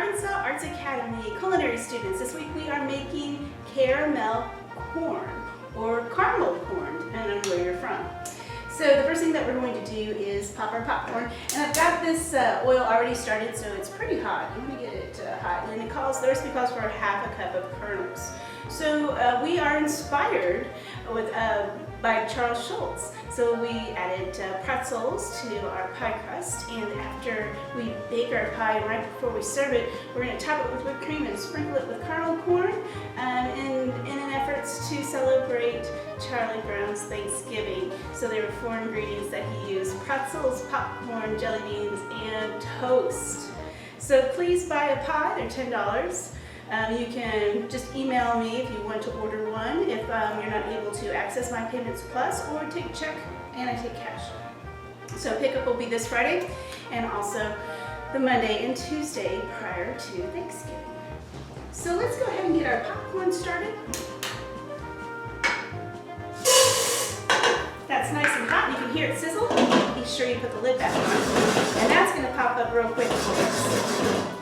Arkansas Arts Academy culinary students. This week we are making caramel corn or caramel corn, depending on where you're from. So the first thing that we're going to do is pop our popcorn, and I've got this oil already started, so it's pretty hot. You want to get it hot, and the recipe calls for half a cup of kernels. So we are inspired by Charles Schulz. So we added pretzels to our pie crust, and after we bake our pie, right before we serve it, we're going to top it with whipped cream and sprinkle it with caramel corn in an effort to celebrate Charlie Brown's Thanksgiving. So there were 4 ingredients that he used: pretzels, popcorn, jelly beans, and toast. So please buy a pie, they're $10. You can just email me if you want to order one, if you're not able to access My Payments Plus, or take check, and I take cash. So pickup will be this Friday, and also the Monday and Tuesday prior to Thanksgiving. So let's go ahead and get our popcorn started. That's nice and hot, and you can hear it sizzle. Be sure you put the lid back on, and that's going to pop up real quick for us.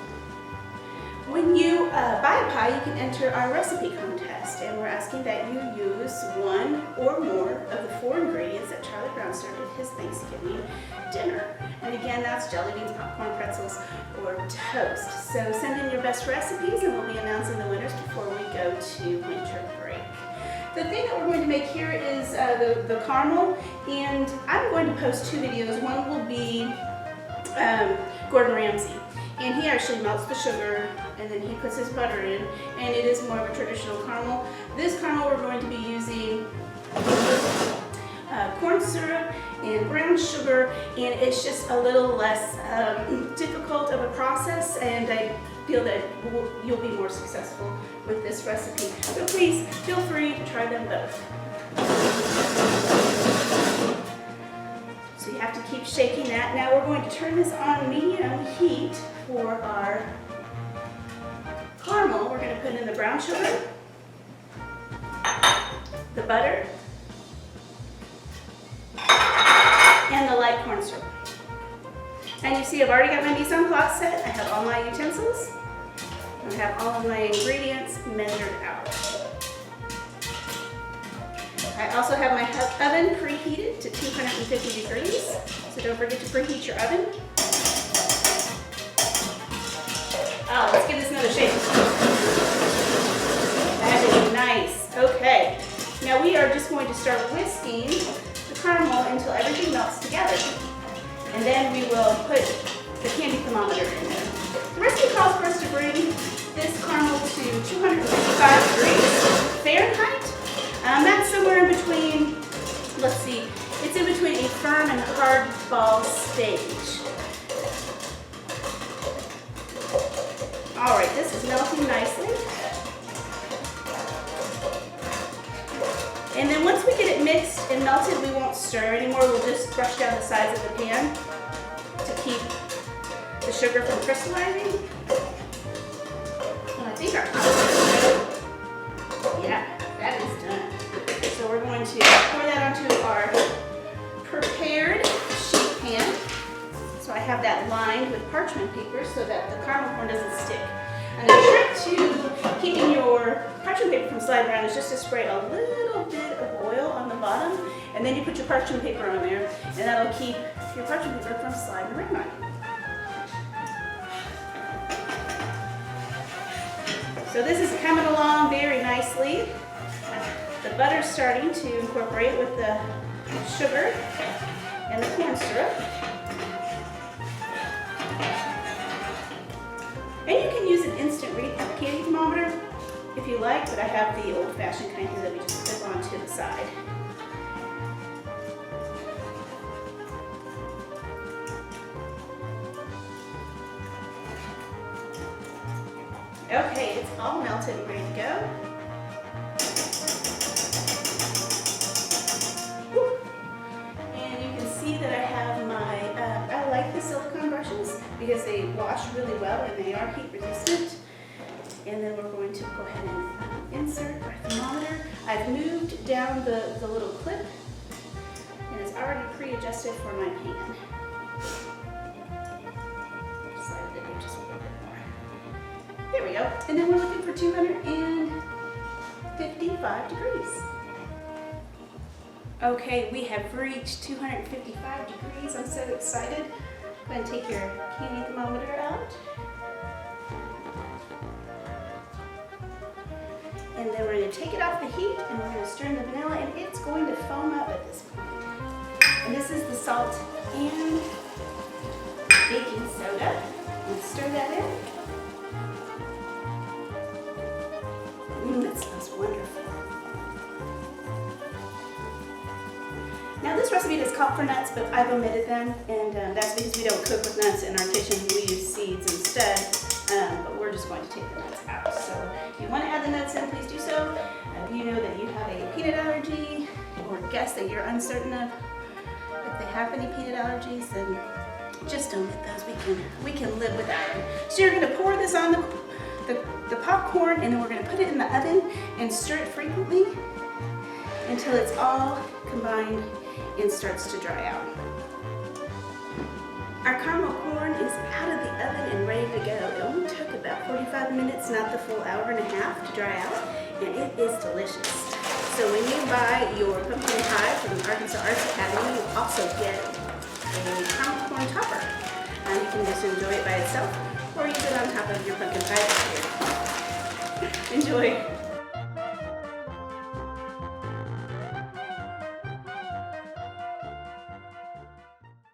When you buy a pie, you can enter our recipe contest, and we're asking that you use 1 or more of the 4 ingredients that Charlie Brown served at his Thanksgiving dinner. And again, that's jelly beans, popcorn, pretzels, or toast. So send in your best recipes, and we'll be announcing the winners before we go to winter break. The thing that we're going to make here is the caramel, and I'm going to post 2 videos. One will be Gordon Ramsay, and he actually melts the sugar and then he puts his butter in, and it is more of a traditional caramel. This caramel we're going to be using corn syrup and brown sugar, and it's just a little less difficult of a process, and I feel that you'll be more successful with this recipe. So please feel free to try them both. So you have to keep shaking that. Now we're going to turn this on medium heat for our caramel. We're going to put in the brown sugar, the butter, and the light corn syrup. And you see I've already got my mise en place set. I have all my utensils. I have all of my ingredients measured out. I also have my oven preheated to 250 degrees, so don't forget to preheat your oven. Oh, let's give this another shake. That is nice. Okay, now we are just going to start whisking the caramel until everything melts together, and then we will put the candy thermometer in there. The recipe calls for us to bring this caramel to 255 degrees Fahrenheit. That's somewhere in between, let's see, it's in between a firm and hard ball stage. All right, this is melting nicely. And then once we get it mixed and melted, we won't stir anymore. We'll just brush down the sides of the pan to keep the sugar from crystallizing. And I think our yeah, that is done. So we're going to pour that onto our prepared sheet pan. So I have that lined with parchment paper so that the caramel corn doesn't stick. And the trick to keeping your parchment paper from sliding around is just to spray a little bit of oil on the bottom, and then you put your parchment paper on there, and that'll keep your parchment paper from sliding around on you. So this is coming along very nicely. The butter's starting to incorporate with the sugar and the corn syrup. And you can use an instant read candy thermometer if you like, but I have the old-fashioned kind that we just clip onto the side. Okay, it's all melted and ready to go. That I have my, I like the silicone brushes because they wash really well and they are heat resistant. And then we're going to go ahead and insert our thermometer. I've moved down the little clip, and it's already pre-adjusted for my pan. Slide it in just a little bit more. we go. And then we're looking for 255 degrees. Okay, we have reached 255 degrees. I'm so excited. Go ahead and take your candy thermometer out. And then we're going to take it off the heat and we're going to stir in the vanilla, and it's going to foam up at this point. And this is the salt and baking soda. Let's stir that in. That smells wonderful. Now this recipe does call for nuts, but I've omitted them, and that's because we don't cook with nuts in our kitchen. We use seeds instead, but we're just going to take the nuts out. So if you want to add the nuts in, please do so. If you know that you have a peanut allergy or guess that you're uncertain of if they have any peanut allergies, then just omit those. We can live without them. So you're going to pour this on the popcorn, and then we're going to put it in the oven and stir it frequently until it's all combined and starts to dry out. Our caramel corn is out of the oven and ready to go. It only took about 45 minutes, not the full hour and a half, to dry out, and it is delicious. So when you buy your pumpkin pie from the Arkansas Arts Academy, you also get a caramel corn topper. You can just enjoy it by itself, or use it on top of your pumpkin pie. Enjoy.